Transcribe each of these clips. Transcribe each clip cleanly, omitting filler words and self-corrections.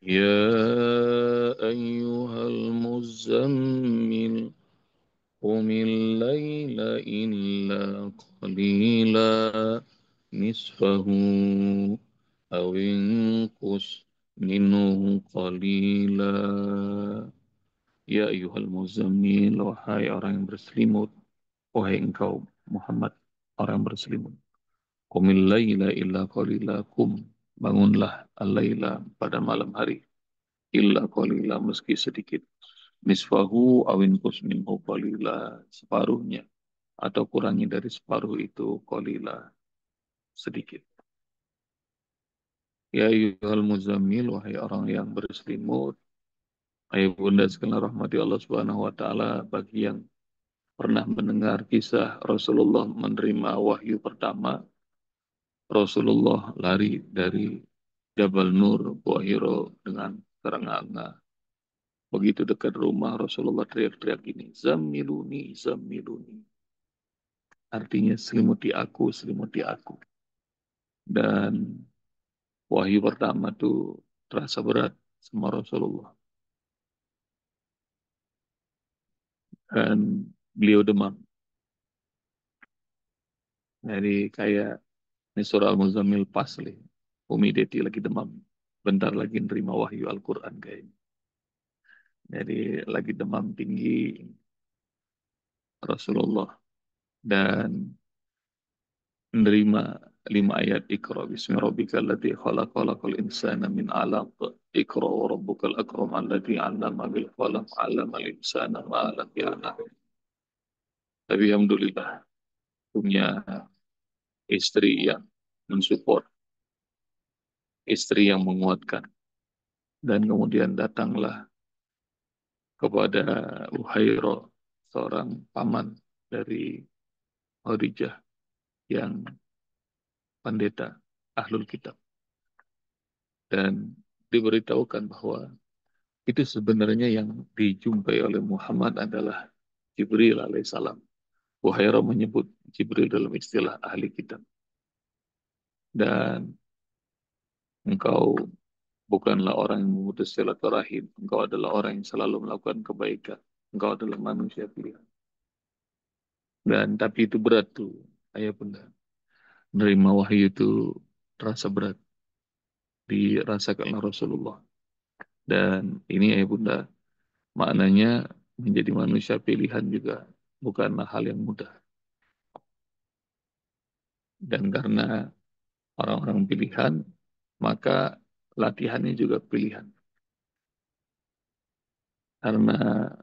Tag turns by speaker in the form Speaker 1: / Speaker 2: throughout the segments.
Speaker 1: يا أيها المزمل قم الليل إلا قليلا نصفه أو انقص منه قليلا. Ya ayyuhal muzammil, wahai orang yang berselimut, wahai engkau Muhammad, orang yang berselimut. Qumil laila illa qalila, bangunlah al-laila pada malam hari, illa qalila, meski sedikit. Nisfahu awin minhu qalila, separuhnya, atau kurangi dari separuh itu qalila, sedikit. Ya ayyuhal muzammil, wahai orang yang berselimut, ayah bunda sekalian rahmati Allah Subhanahu wa taala, bagi yang pernah mendengar kisah Rasulullah menerima wahyu pertama, Rasulullah lari dari Jabal Nur, Gua Hiro dengan terengah-engah. Begitu dekat rumah, Rasulullah teriak-teriak ini, Zammiluni, Zammiluni. Artinya selimuti aku, selimuti aku. Dan wahyu pertama tuh terasa berat sama Rasulullah. Dan beliau demam. Jadi kayak ini surah Al-Muzammil pas nih. Umi Deti lagi demam. Bentar lagi nerima wahyu Al-Quran kayaknya. Jadi lagi demam tinggi Rasulullah. Dan menerima 5 ayat Iqra bismi rabbikal ladzi khalaq khalaqal insana min 'alaq Iqra wa rabbukal akram alladzi 'allama bil qalam 'allamal insana ma lam ya'lam. Tapi alhamdulillah punya istri yang mensupport, istri yang menguatkan, dan kemudian datanglah kepada Uhairo, seorang paman dari Khadijah yang pendeta Ahlul Kitab, dan diberitahukan bahwa itu sebenarnya yang dijumpai oleh Muhammad adalah Jibril alaihissalam. Buhairah menyebut Jibril dalam istilah ahli kitab. Dan engkau bukanlah orang yang memutus silaturahim. Engkau adalah orang yang selalu melakukan kebaikan. Engkau adalah manusia pilihan. Dan tapi itu berat tuh, ayah bunda. Menerima wahyu itu terasa berat. Dirasakan oleh Rasulullah. Dan ini ayah bunda, maknanya menjadi manusia pilihan juga bukanlah hal yang mudah. Dan karena orang-orang pilihan, maka latihannya juga pilihan. Karena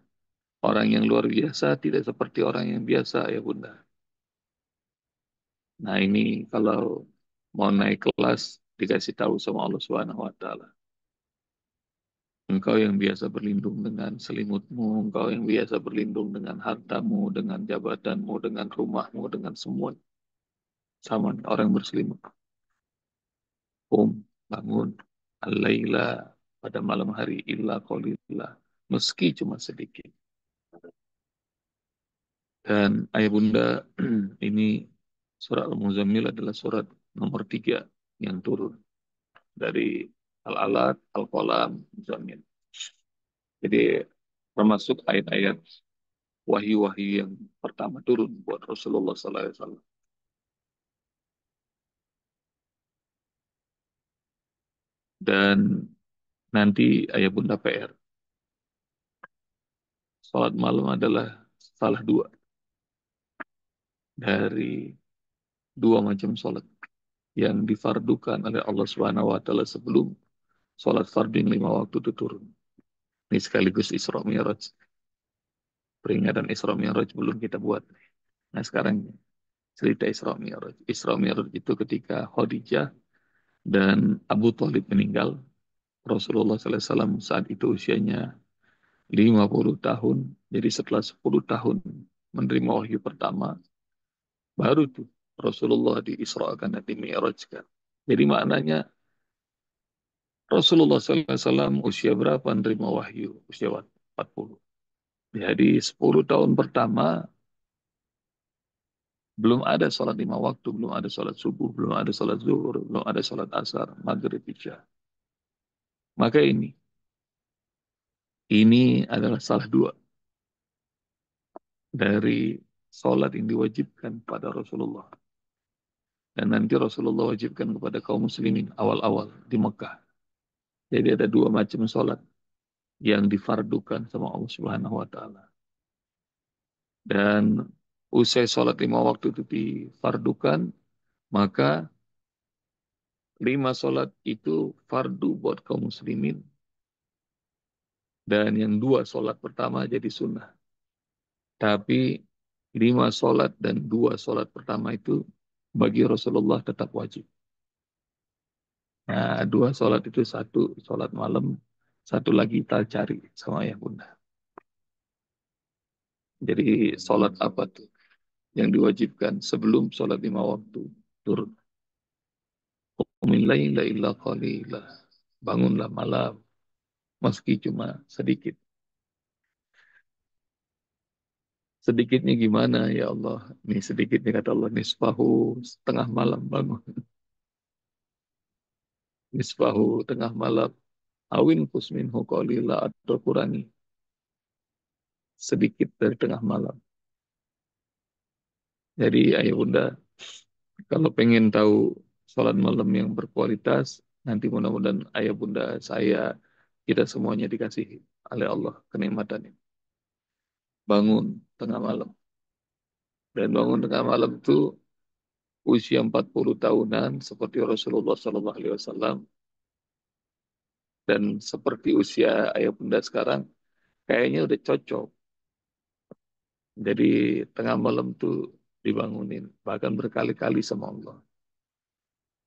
Speaker 1: orang yang luar biasa tidak seperti orang yang biasa, ya Bunda. Nah ini kalau mau naik kelas, dikasih tahu sama Allah Subhanahu wa Ta'ala. Engkau yang biasa berlindung dengan selimutmu, engkau yang biasa berlindung dengan hartamu, dengan jabatanmu, dengan rumahmu, dengan semua. Sama orang yang berselimut. Bangun, al-laila, pada malam hari, illa qalila, meski cuma sedikit. Dan ayah bunda, ini surat Al-Muzammil adalah surat nomor 3 yang turun dari Al-Alaq, Al-Qalam, Muzammil. Jadi termasuk ayat-ayat wahyu-wahyu yang pertama turun buat Rasulullah SAW. Dan nanti ayah bunda PR, salat malam adalah salah dua dari dua macam salat yang difardukan oleh Allah Subhanahu wa taala sebelum salat fardu yang 5 waktu itu turun. Ini sekaligus Isra Mi'raj. Peringatan Isra Mi'raj belum kita buat. Nah sekarang cerita Isra Mi'raj. Isra Mi'raj itu ketika Khadijah dan Abu Thalib meninggal. Rasulullah SAW saat itu usianya 50 tahun. Jadi setelah 10 tahun menerima wahyu pertama, baru tuh Rasulullah diisrakan dan dimi'rajkan. Jadi maknanya Rasulullah SAW usia berapa menerima wahyu? Usia 40. Jadi 10 tahun pertama Belum ada sholat lima waktu, belum ada sholat subuh, belum ada sholat zuhur, belum ada sholat asar, maghrib, isya. Maka ini adalah salah dua dari sholat yang diwajibkan pada Rasulullah. Dan nanti Rasulullah wajibkan kepada kaum muslimin awal-awal di Mekah. Jadi ada dua macam sholat yang difardukan sama Allah Subhanahu wa Ta'ala. Dan usai sholat lima waktu itu difardukan, maka lima sholat itu fardu buat kaum muslimin. Dan yang dua sholat pertama jadi sunnah. Tapi lima sholat dan dua sholat pertama itu bagi Rasulullah tetap wajib. Nah, dua sholat itu satu sholat malam, satu lagi kita cari sama ayah bunda. Jadi sholat apa tuh yang diwajibkan sebelum sholat lima waktu turun? Qumil laila illa qalila. Bangunlah malam meski cuma sedikit. Sedikitnya gimana ya Allah? Nih sedikitnya kata Allah nisfahu setengah malam bangun. Nisfahu tengah malam. Awin kusminhu qalila atau kurangi sedikit dari tengah malam. Jadi ayah bunda kalau pengen tahu sholat malam yang berkualitas, nanti mudah-mudahan ayah bunda saya kita semuanya dikasih oleh Allah kenikmatan ini. Bangun tengah malam. Dan bangun tengah malam itu usia 40 tahunan seperti Rasulullah SAW dan seperti usia ayah bunda sekarang kayaknya udah cocok. Jadi tengah malam tuh dibangunin bahkan berkali-kali sama Allah.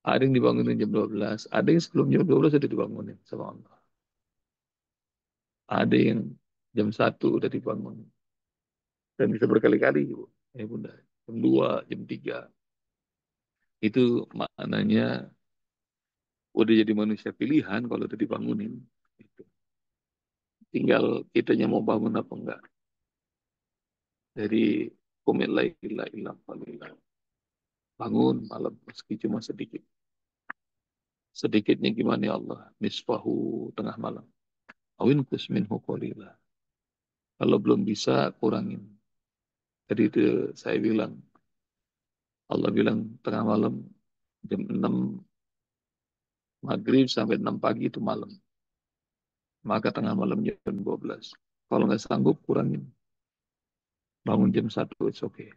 Speaker 1: Ada yang dibangunin jam 12, ada yang sebelum jam 12 sudah dibangunin sama Allah. Ada yang jam 1 udah dibangun. Dan bisa berkali-kali, Ibu. Ya, Bunda. Jam 2, jam 3. Itu maknanya udah jadi manusia pilihan kalau udah dibangunin. Itu. Tinggal kitanya mau bangun apa enggak. Jadi, qumil laila illa qalila. Bangun malam meski cuma sedikit. Sedikitnya gimana ya Allah? Nisfahu tengah malam. Awin kusminhu qalila. Kalau belum bisa, kurangin. Jadi itu saya bilang, Allah bilang tengah malam jam 6 maghrib sampai 6 pagi itu malam. Maka tengah malam jam 12. Kalau nggak sanggup, kurangin. Bangun jam 1, it's okay.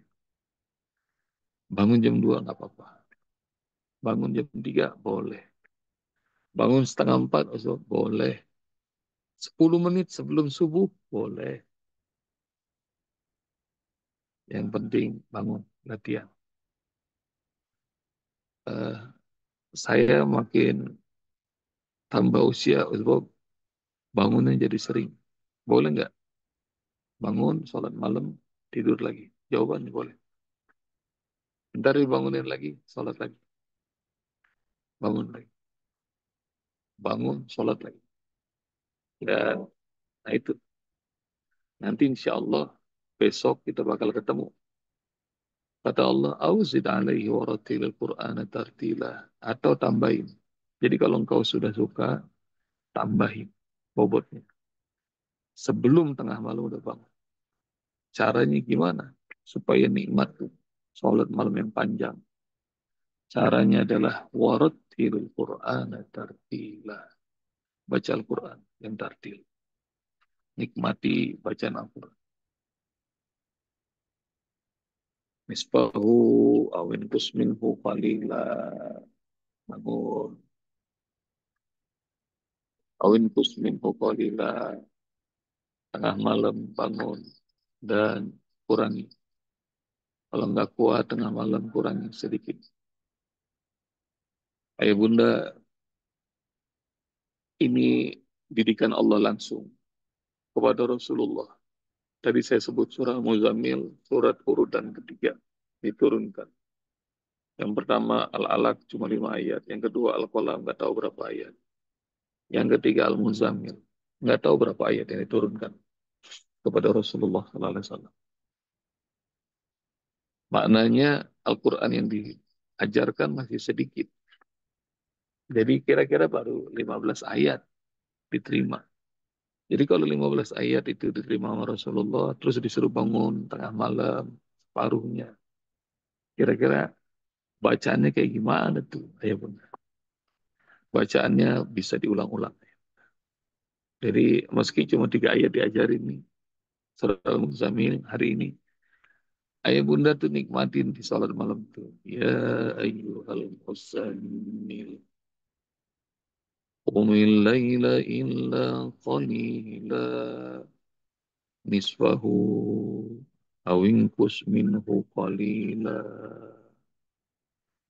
Speaker 1: Bangun jam 2, nggak apa-apa. Bangun jam 3, boleh. Bangun setengah 4, also, boleh. 10 menit sebelum subuh, boleh. Yang penting bangun, latihan. Eh, saya makin tambah usia, Ustaz, bangunnya jadi sering. Boleh nggak? Bangun, sholat malam, tidur lagi. Jawabannya boleh. Ntar dibangunin lagi, sholat lagi. Bangun lagi. Bangun, sholat lagi. Dan nah itu. Nanti insya Allah besok kita bakal ketemu. Kata Allah, Auzid alaihi waratilil Qur'ana tartila. Atau tambahin. Jadi kalau engkau sudah suka, tambahin bobotnya. Sebelum tengah malam udah bangun. Caranya gimana? Supaya nikmat tuh. Sholat malam yang panjang. Caranya adalah waratilil Qur'ana tartila. Baca Al-Quran yang tartil. Nikmati bacaan Al-Quran. Misbahu awin kusminhu qalila. Bangun. Awin kusminhu qalila. Tengah malam bangun. Dan kurangi. Kalau nggak kuat tengah malam kurangi sedikit. Ayah bunda, ini didikan Allah langsung kepada Rasulullah. Tadi saya sebut surah Muzammil, surat urutan ketiga diturunkan. Yang pertama Al-Alaq cuma 5 ayat. Yang kedua Al-Qalam nggak tahu berapa ayat. Yang ketiga Al-Muzammil. Nggak tahu berapa ayat yang diturunkan kepada Rasulullah SAW. Maknanya Al-Quran yang diajarkan masih sedikit. Jadi kira-kira baru 15 ayat diterima. Jadi kalau 15 ayat itu diterima sama Rasulullah, terus disuruh bangun tengah malam, separuhnya. Kira-kira bacaannya kayak gimana tuh? Ayah bunda. Bacaannya bisa diulang-ulang. Jadi meski cuma 3 ayat diajarin nih, surat Al-Muzammil hari ini, ayah bunda tuh nikmatin di salat malam tuh. Ya ayyuhal muzammil, qumil laila illa qalila, nisfahu awinkus minhu qalila.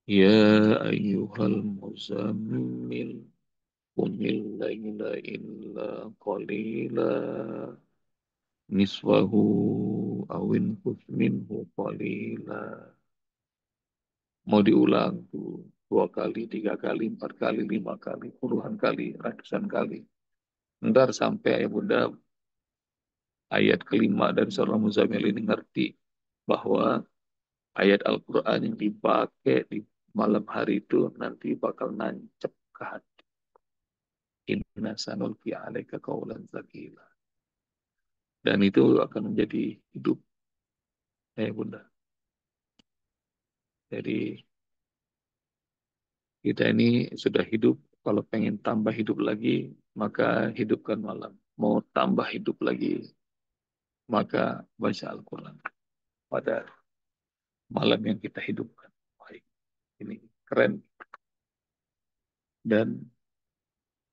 Speaker 1: Ya ayyuhal muzammil, qumil laila illa qalila, nisfahu awin minhu qalila. Mau diulang tuh 2 kali, 3 kali, 4 kali, 5 kali, puluhan kali, ratusan kali. Ntar sampai ayah bunda ayat kelima dari surah Muzammil ini ngerti bahwa ayat Al-Quran yang dipakai di malam hari itu nanti bakal nancep ke hati. Inna sanulki alaika qawlan tsaqila. Dan itu akan menjadi hidup ayah bunda. Jadi kita ini sudah hidup, kalau pengen tambah hidup lagi, maka hidupkan malam. Mau tambah hidup lagi, maka baca Al-Quran pada malam yang kita hidupkan. Baik, ini keren. Dan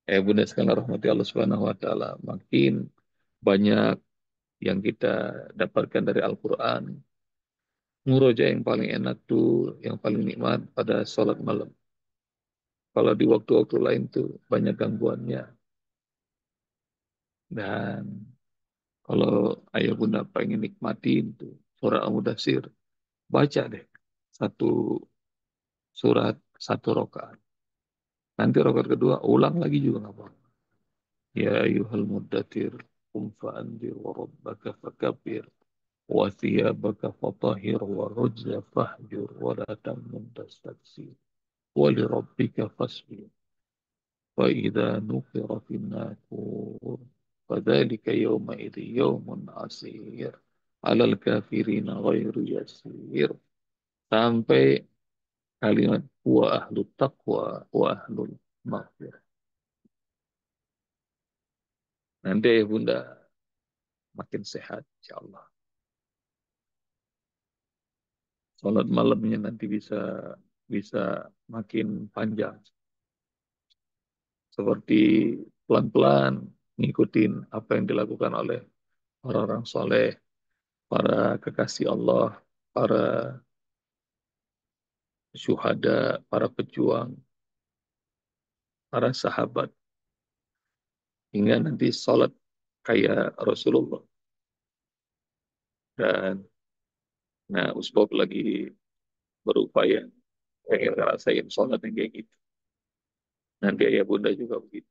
Speaker 1: Bunda sekalian rahmati Allah Subhanahu wa taala, makin banyak yang kita dapatkan dari Al-Quran. Muroja yang paling enak tuh, yang paling nikmat pada sholat malam. Kalau di waktu-waktu lain tuh banyak gangguannya. Dan kalau ayah bunda pengen nikmatin tuh surah Al-Mudatsir, baca deh satu surat, satu rokaat. Nanti rokaat kedua ulang lagi juga nggak apa-apa. Ya ayuhal muddatir, qum fa'andir wa rabbaka fakabbir wa thiyabaka fatahhir wa rujza fahjur wa la tamnun tastaksir wa li rabbika fasbir wa idza nuqira fin naqur fadzalika yawma idzi yawmun asir alal kafirina ghairu yasir, sampai kalimat wa ahlu taqwa wa ahlul maghfirah. Nanti ya bunda makin sehat insya Allah. Salat malamnya nanti bisa bisa makin panjang. Seperti pelan-pelan ngikutin apa yang dilakukan oleh orang-orang soleh, para kekasih Allah, para syuhada, para pejuang, para sahabat. Hingga nanti salat kayak Rasulullah. Dan nah Usbab lagi berupaya pengen ngerasain sholat yang kayak gitu. Nanti ayah bunda juga begitu,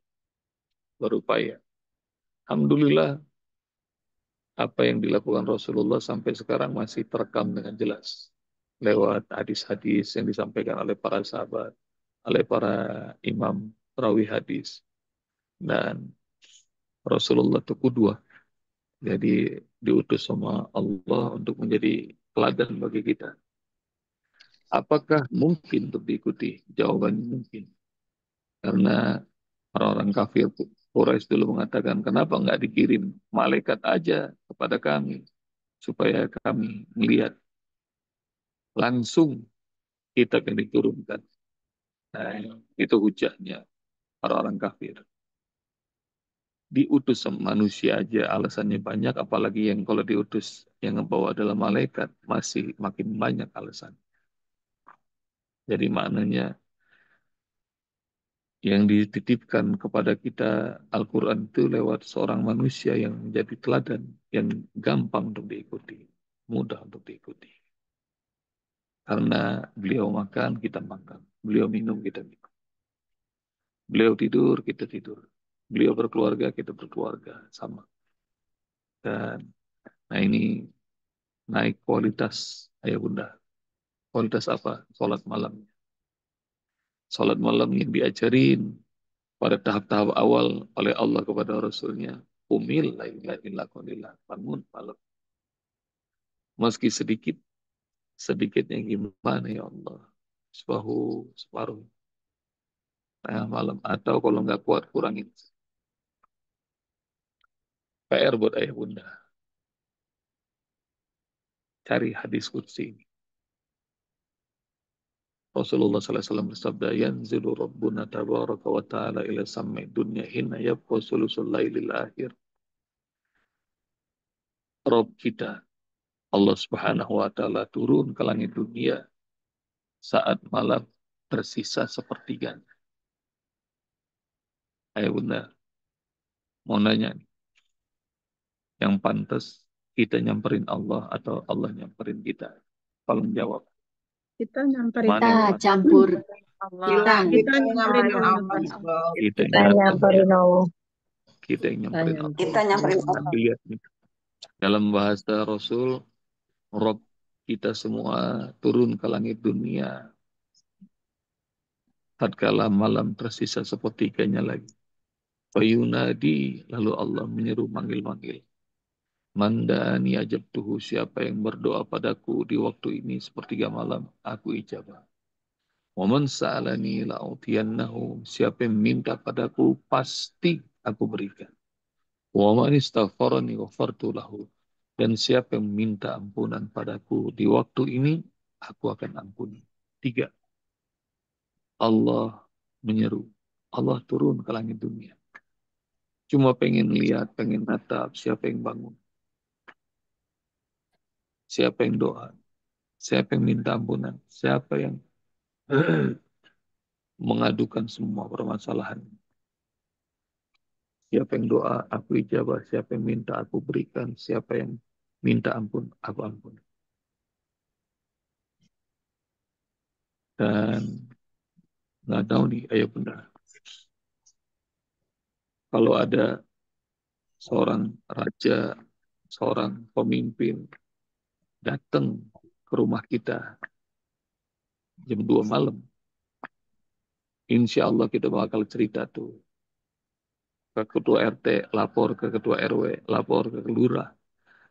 Speaker 1: berupaya. Alhamdulillah, apa yang dilakukan Rasulullah sampai sekarang masih terekam dengan jelas. Lewat hadis-hadis yang disampaikan oleh para sahabat, oleh para imam perawi hadis. Dan Rasulullah itu kudua. Jadi diutus sama Allah untuk menjadi teladan bagi kita. Apakah mungkin untuk diikuti? Jawabannya mungkin. Karena orang-orang kafir Quraisy dulu mengatakan, kenapa nggak dikirim malaikat aja kepada kami supaya kami melihat langsung kitab yang diturunkan. Nah, itu hujahnya orang-orang kafir. Diutus sama manusia aja alasannya banyak, apalagi yang kalau diutus yang membawa adalah malaikat, masih makin banyak alasan. Jadi maknanya yang dititipkan kepada kita Al-Quran itu lewat seorang manusia yang menjadi teladan, yang gampang untuk diikuti, mudah untuk diikuti. Karena beliau makan, kita makan. Beliau minum, kita minum. Beliau tidur, kita tidur. Beliau berkeluarga, kita berkeluarga. Sama. Dan nah ini naik kualitas ayah bunda. Kualitas apa? Sholat malam. Sholat malam yang diajarin pada tahap-tahap awal oleh Allah kepada Rasulnya. Umil la ilaha illa qalila. Bangun malam. Meski sedikit, sedikitnya gimana ya Allah. Separuh tengah malam. Atau kalau nggak kuat, kurangin. PR buat ayah bunda. Cari hadis qudsi ini. Rasulullah SAW bersabda, Yanzilu Rabbuna tabaraka wa ta'ala ila samai dunya hina yabqa sulusul lailil akhir. Rob kita, Allah Subhanahu wa Ta'ala turun ke langit dunia saat malam tersisa sepertiga. Ayo bunda, mau nanya nih, yang pantas kita nyamperin Allah atau Allah nyamperin kita? Tolong jawab.
Speaker 2: Kita nyamperin
Speaker 1: Mana
Speaker 3: Kita
Speaker 1: yang
Speaker 2: Allah.
Speaker 1: pantas?
Speaker 3: campur
Speaker 4: Allah.
Speaker 3: bilang.
Speaker 2: Kita
Speaker 4: Kita
Speaker 2: nyamperin
Speaker 4: nyamperin
Speaker 2: Allah.
Speaker 4: Allah.
Speaker 1: Kita yang
Speaker 5: Kita
Speaker 1: datang ya.
Speaker 5: nyamperin Allah.
Speaker 1: Kita yang
Speaker 2: Kita
Speaker 1: nyamperin Allah.
Speaker 3: Kita
Speaker 2: nyamperin
Speaker 3: nyamperin
Speaker 2: Allah.
Speaker 1: Nanti lihat nih. Dalam bahasa Rasul, Rob kita semua turun ke langit dunia tatkala malam tersisa sepertiganya lagi. Fayunadi, lalu Allah menyeru manggil-manggil. Mandani ajabtuhu, siapa yang berdoa padaku di waktu ini sepertiga malam, aku ijabah. Waman sa'alani la'utiyannahu, siapa yang minta padaku, pasti aku berikan. Waman istaghfarani ghafartu lahu. Dan siapa yang minta ampunan padaku di waktu ini, aku akan ampuni. Tiga, Allah menyeru. Allah turun ke langit dunia. Cuma pengen lihat, pengen natap siapa yang bangun, siapa yang doa, siapa yang minta ampunan, siapa yang mengadukan semua permasalahan. Siapa yang doa, aku ijabah. Siapa yang minta, aku berikan. Siapa yang minta ampun, aku ampun. Dan nggak tahu nih, ayo bunda. Kalau ada seorang raja, seorang pemimpin datang ke rumah kita jam 2 malam, insya Allah kita bakal cerita tuh ke ketua RT, lapor ke ketua RW, lapor ke lurah,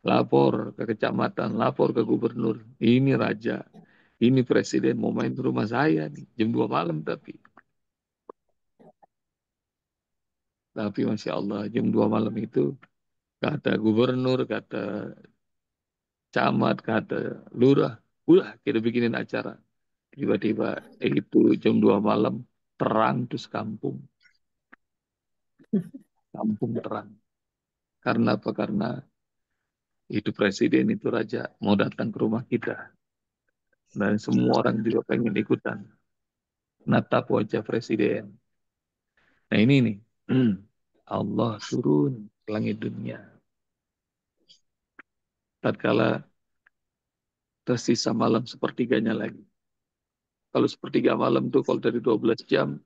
Speaker 1: lapor ke kecamatan, lapor ke gubernur. Ini raja, ini presiden mau main ke rumah saya nih, jam 2 malam tapi. Tapi Masya Allah, jam 2 malam itu, kata gubernur, kata camat, kata lurah, udah kita bikinin acara. Tiba-tiba itu jam 2 malam, terang terus kampung. Kampung terang. Karena apa? Karena itu presiden, itu raja, mau datang ke rumah kita. Dan semua orang juga pengen ikutan. Natap wajah presiden. Nah ini nih, Allah turun ke langit dunia. Tatkala tersisa malam sepertiganya lagi. Kalau sepertiga malam tuh kalau dari 12 jam,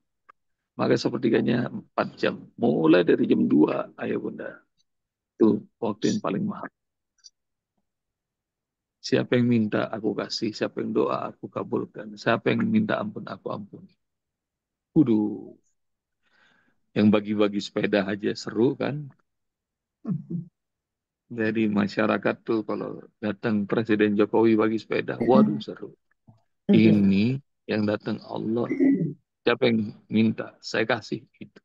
Speaker 1: maka sepertiganya 4 jam. Mulai dari jam 2, ayah bunda. Itu waktu yang paling mahal. Siapa yang minta, aku kasih. Siapa yang doa, aku kabulkan. Siapa yang minta ampun, aku ampuni. Kudu, yang bagi-bagi sepeda aja seru kan? Jadi masyarakat tuh kalau datang Presiden Jokowi bagi sepeda, waduh seru. Ini yang datang Allah. Siapa yang minta, saya kasih. Gitu.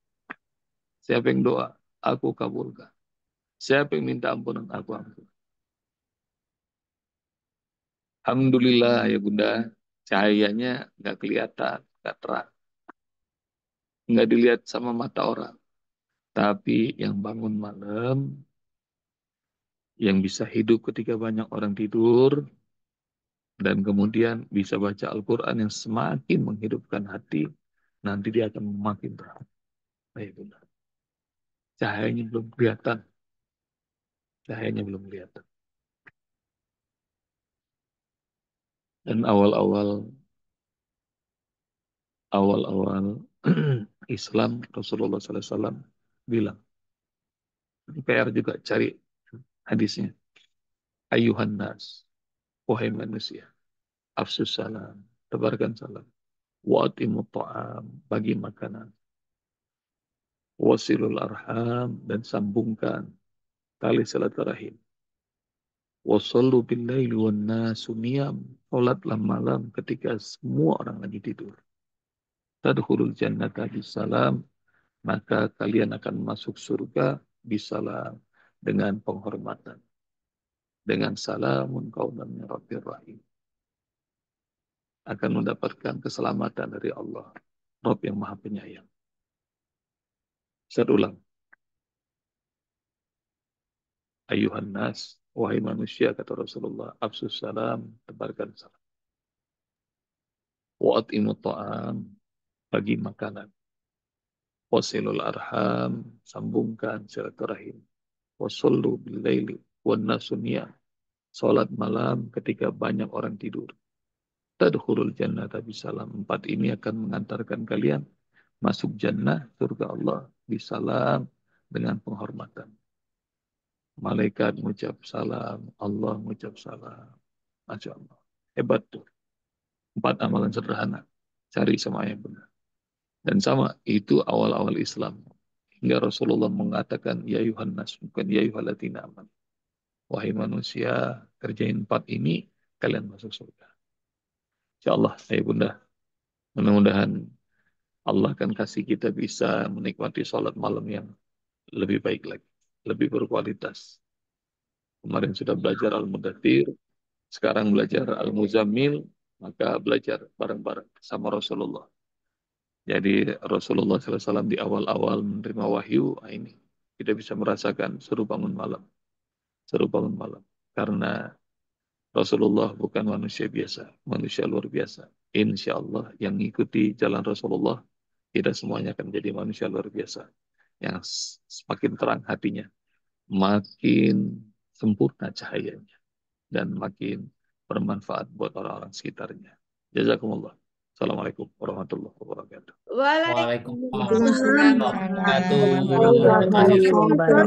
Speaker 1: Siapa yang doa, aku kabulkan. Siapa yang minta ampunan, aku ampun. Alhamdulillah ya bunda, cahayanya nggak kelihatan, nggak terang. Nggak dilihat sama mata orang. Tapi yang bangun malam, yang bisa hidup ketika banyak orang tidur, dan kemudian bisa baca Al-Quran yang semakin menghidupkan hati, nanti dia akan makin terang. Baik, bunda. Cahayanya belum kelihatan. Cahayanya belum kelihatan. Dan awal-awal Islam, Rasulullah SAW bilang, PR juga cari hadisnya. Ayuhan nas, wahai manusia. afsus salam, tebarkan salam. Wa atimut ta'am, bagi makanan. Wasilul arham, dan sambungkan tali silaturahim. Wasallu billaili wan nasu niyam, salatlah malam ketika semua orang lagi tidur. Tadkhulul jannata bisalam, maka kalian akan masuk surga bisalam, dengan penghormatan. Dengan salamun qaulan min rabbir rahim. Akan mendapatkan keselamatan dari Allah, Rabb yang Maha Penyayang. Saya ulang. Ayuhan nas, wahai manusia, kata Rasulullah, afsus salam, tebarkan salam. Wa'atimu ta'am, bagi makanan. Wasilul arham, sambungkan silaturahim. Wasallu billaili wan nasu niyam, salat malam ketika banyak orang tidur. Tadkhulul jannata bisalam. Empat ini akan mengantarkan kalian masuk jannah, surga Allah, bisalam, dengan penghormatan. Malaikat mengucap salam, Allah mengucap salam. Masya Allah. Hebat tuh. Empat amalan sederhana. Cari sama yang benar. Dan sama, itu awal-awal Islam. Hingga Rasulullah mengatakan, Ya Yuhannas, bukan Ya Yuhalatina aman. Wahai manusia, kerjain empat ini, kalian masuk surga. Insya Allah, ya bunda. Mudah-mudahan Allah akan kasih kita bisa menikmati sholat malam yang lebih baik lagi. Lebih berkualitas. Kemarin sudah belajar Al-Mudathir, sekarang belajar Al-Muzammil, maka belajar bareng-bareng sama Rasulullah. Jadi Rasulullah SAW di awal-awal menerima wahyu, ini kita bisa merasakan seru bangun malam. Seru bangun malam. Karena Rasulullah bukan manusia biasa, manusia luar biasa. Insya Allah yang mengikuti jalan Rasulullah, kita semuanya akan menjadi manusia luar biasa. Yang semakin terang hatinya, makin sempurna cahayanya, dan makin bermanfaat buat orang-orang sekitarnya. Jazakumullah. Assalamualaikum warahmatullahi wabarakatuh.
Speaker 3: Waalaikumsalam
Speaker 4: Waalaikumsalam
Speaker 2: Waalaikumsalam
Speaker 3: warahmatullahi
Speaker 4: warahmatullahi
Speaker 3: wabarakatuh.
Speaker 4: wabarakatuh.
Speaker 2: warahmatullahi wabarakatuh.